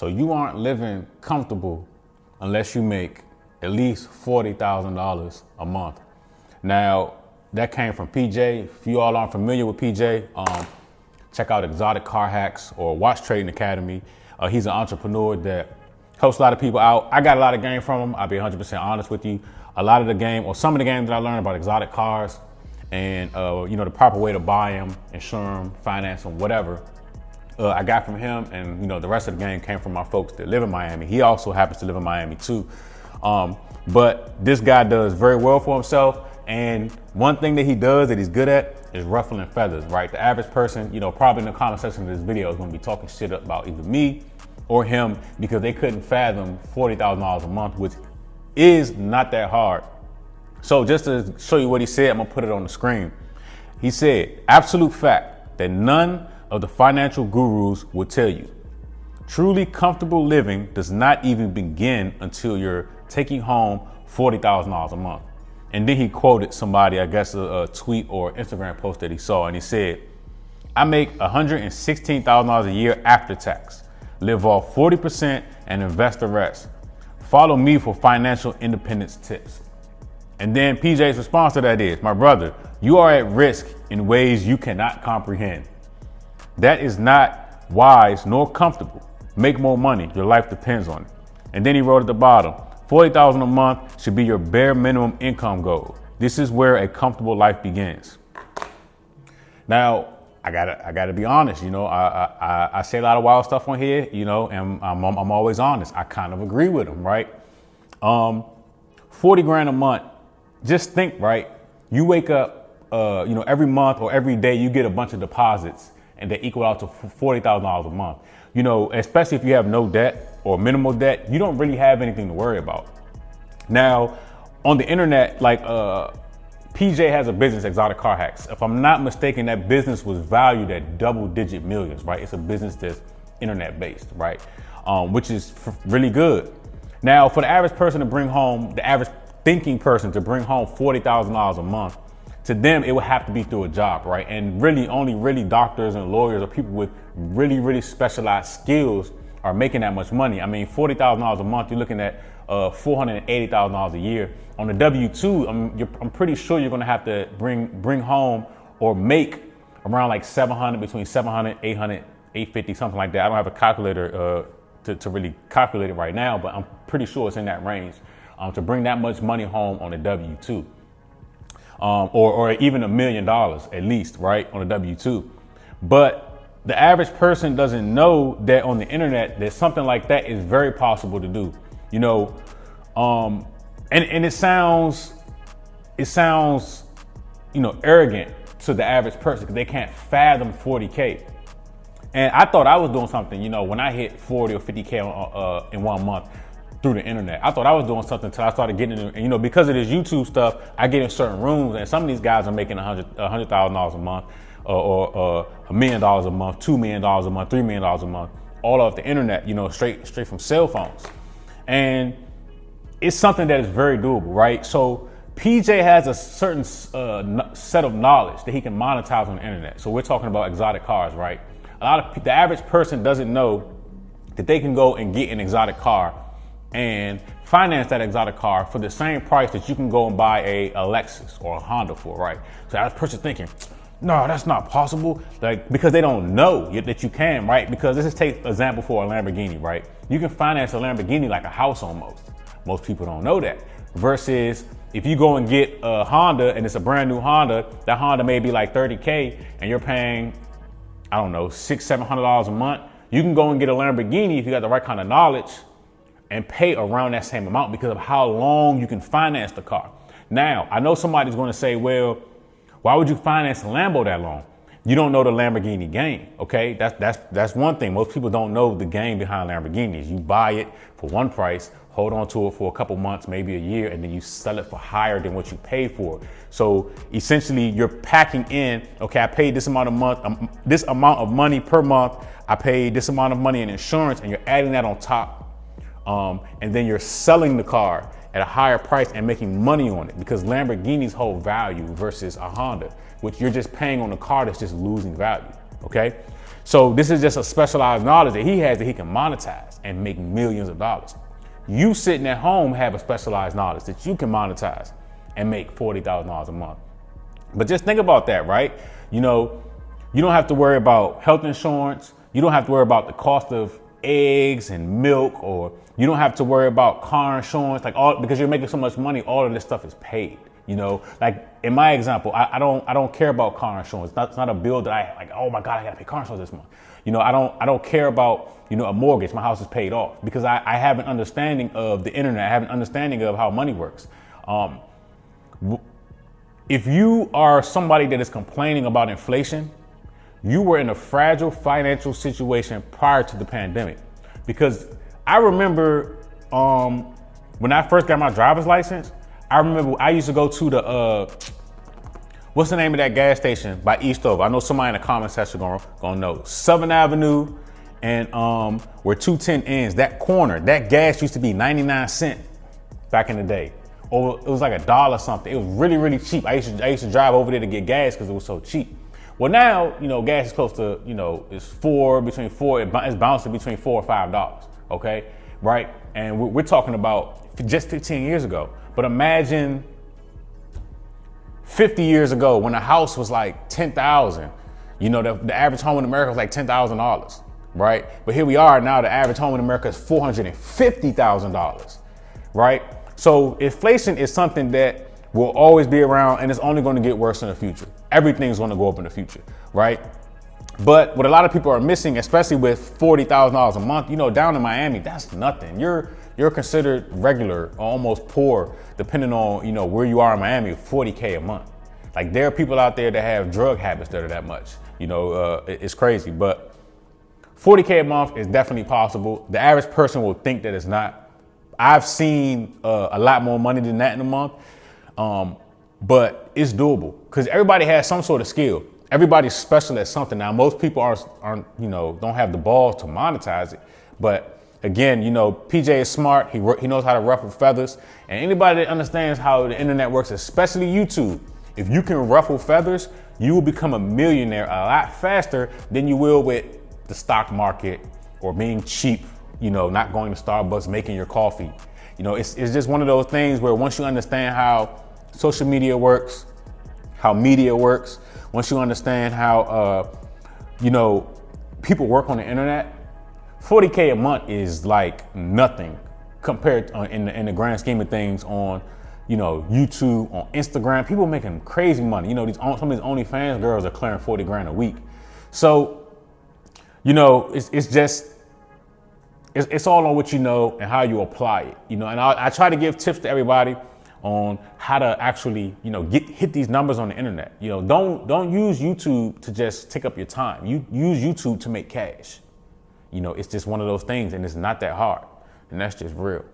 So you aren't living comfortable unless you make at least $40,000 a month. Now, that came from PJ. If you all aren't familiar with PJ, check out Exotic Car Hacks or Watch Trading Academy. He's an entrepreneur that helps a lot of people out. I got a lot of game from him. I'll be 100% honest with you. A lot of the game, or some of the games that I learned about exotic cars and the proper way to buy them, insure them, finance them, whatever, I got from him. And the rest of the game came from my folks that live in Miami. He also happens to live in Miami too. But this guy does very well for himself. And one thing that he does that he's good at is ruffling feathers, right? The average person, probably in the comment section of this video is going to be talking shit about either me or him because they couldn't fathom $40,000 a month, which is not that hard. So just to show you what he said, I'm going to put it on the screen. He said, absolute fact that none of the financial gurus will tell you. Truly comfortable living does not even begin until you're taking home $40,000 a month. And then he quoted somebody, I guess a tweet or Instagram post that he saw, and he said, I make $116,000 a year after tax, live off 40% and invest the rest. Follow me for financial independence tips. And then PJ's response to that is, my brother, you are at risk in ways you cannot comprehend. That is not wise nor comfortable. Make more money. Your life depends on it. And then he wrote at the bottom, $40,000 a month should be your bare minimum income goal. This is where a comfortable life begins. Now, I gotta be honest. I say a lot of wild stuff on here. And I'm always honest. I kind of agree with him, right? 40 grand a month. Just think, right? You wake up, every month or every day, you get a bunch of deposits, and they equal out to $40,000 a month. Especially if you have no debt or minimal debt, you don't really have anything to worry about. Now, on the internet, like PJ has a business, Exotic Car Hacks. If I'm not mistaken, that business was valued at double-digit millions, right? It's a business that's internet-based, right? Which is really good. Now, for the average person to bring home, the average thinking person to bring home $40,000 a month, to them, it would have to be through a job, right? And really, only doctors and lawyers or people with really, really specialized skills are making that much money. I mean, $40,000 a month, you're looking at $480,000 a year. On the W-2, I'm pretty sure you're gonna have to bring home or make around like 700, between 700, 800, 850, something like that. I don't have a calculator to really calculate it right now, but I'm pretty sure it's in that range to bring that much money home on the W-2. Or even $1 million at least, right, on a W-2. But the average person doesn't know that on the internet that something like that is very possible to do. And it sounds arrogant to the average person because they can't fathom 40K. And I thought I was doing something, when I hit 40 or 50K in 1 month through the internet. I thought I was doing something until I started getting in, because of this YouTube stuff, I get in certain rooms and some of these guys are making $100,000 a month or $1 million a month, $2 million a month, $3 million a month, all off the internet, straight from cell phones. And it's something that is very doable, right? So PJ has a certain set of knowledge that he can monetize on the internet. So we're talking about exotic cars, right? The average person doesn't know that they can go and get an exotic car and finance that exotic car for the same price that you can go and buy a Lexus or a Honda for, right? So that person thinking, no, that's not possible. Because they don't know that you can, right? Because let's just take example for a Lamborghini, right? You can finance a Lamborghini like a house almost. Most people don't know that. Versus if you go and get a Honda and it's a brand new Honda, that Honda may be like 30K and you're paying, I don't know, $600-700 a month. You can go and get a Lamborghini if you got the right kind of knowledge and pay around that same amount because of how long you can finance the car. Now, I know somebody's going to say, well, why would you finance a Lambo that long? You don't know the Lamborghini game, okay? That's one thing. Most people don't know the game behind Lamborghinis. You buy it for one price, hold on to it for a couple months, maybe a year, and then you sell it for higher than what you paid for. So essentially, you're packing in, okay, I paid this amount of money per month. I paid this amount of money in insurance, and you're adding that on top. And then you're selling the car at a higher price and making money on it because Lamborghinis hold value versus a Honda, which you're just paying on a car that's just losing value, okay? So this is just a specialized knowledge that he has that he can monetize and make millions of dollars. You sitting at home have a specialized knowledge that you can monetize and make $40,000 a month. But just think about that, right? You know, you don't have to worry about health insurance. You don't have to worry about the cost of eggs and milk, or you don't have to worry about car insurance, like all, because you're making so much money, all of this stuff is paid. You know, like in my example, I don't care about car insurance. It's not a bill that I like, oh my God, I gotta pay car insurance this month. You know, I don't care about, you know, a mortgage. My house is paid off because I have an understanding of the internet. I have an understanding of how money works. If you are somebody that is complaining about inflation, you were in a fragile financial situation prior to the pandemic. Because I remember when I first got my driver's license, I remember I used to go to the, what's the name of that gas station by Eastover? I know somebody in the comment section gonna know. 7th Avenue and where 210 ends, that corner, that gas used to be 99 cents back in the day. Or it was like $1 something. It was really, really cheap. I used to drive over there to get gas because it was so cheap. Well, now, you know, gas is close to, you know, it's it's bouncing between $4 or $5, okay? Right? And we're talking about just 15 years ago. But imagine 50 years ago when a house was like $10,000. You know, the average home in America was like $10,000, right? But here we are now, the average home in America is $450,000, right? So inflation is something that will always be around, and it's only going to get worse in the future. Everything's going to go up in the future, right? But what a lot of people are missing, especially with $40,000 a month, you know, down in Miami, that's nothing. You're considered regular or almost poor, depending on, you know, where you are in Miami, $40K a month. Like there are people out there that have drug habits that are that much. You know, it's crazy, but $40K a month is definitely possible. The average person will think that it's not. I've seen a lot more money than that in a month, but it's doable because everybody has some sort of skill. Everybody's special at something. Now, most people aren't, you know, don't have the balls to monetize it. But again, you know, PJ is smart. He knows how to ruffle feathers. And anybody that understands how the internet works, especially YouTube, if you can ruffle feathers, you will become a millionaire a lot faster than you will with the stock market or being cheap. You know, not going to Starbucks, making your coffee. You know, it's just one of those things where once you understand how social media works, how media works, once you understand how, you know, people work on the internet, $40K a month is like nothing compared in the grand scheme of things on, you know, YouTube, on Instagram. People making crazy money. You know, some of these OnlyFans girls are clearing 40 grand a week. So, you know, it's all on what you know and how you apply it, you know, and I try to give tips to everybody on how to actually, you know, hit these numbers on the internet. You know, don't use YouTube to just take up your time. You use YouTube to make cash. You know, it's just one of those things and it's not that hard, and that's just real.